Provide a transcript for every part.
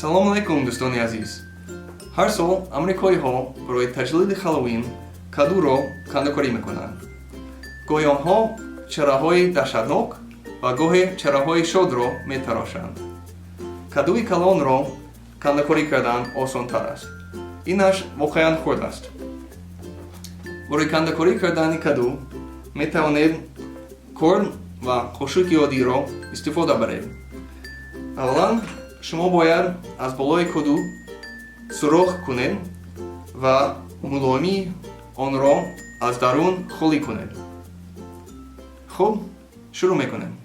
سلام علیکم دوستان عزیز. هر سال آمریکایی‌ها برای تجلیل هالووین کادو را کنده‌کاری می‌کنند. گاهی آنها چراهای وحشتناک و گاهی چراهای شاد را می‌تراشند. کادوی کلان را کنده‌کاری کردن آسان‌تر است. اینش واقعاً خرد است. برای کنده‌کاری کردن کادو می‌توانید کرد و قاشق عادی را استفاده برید. اولا شما باید از بالای کادو سوراخ کنید و ملایمی آن را از درون خالی کنید. خب شروع میکنیم.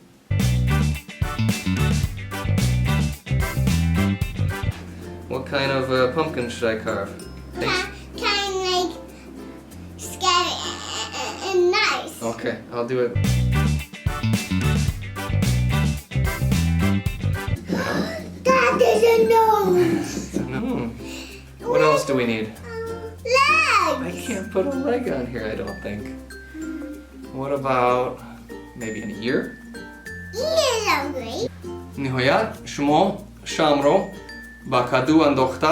What kind of pumpkin should I carve? Kind of like scary and nice. Okay, I'll do it. That is a nose. What else do we need? Legs. I can't put a leg on here, I don't think. What about maybe an ear? Ears are great. نهایت شما شام را با کادو انداخته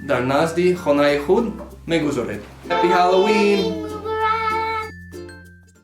در نزد خانه خود میگذارید. Happy Halloween!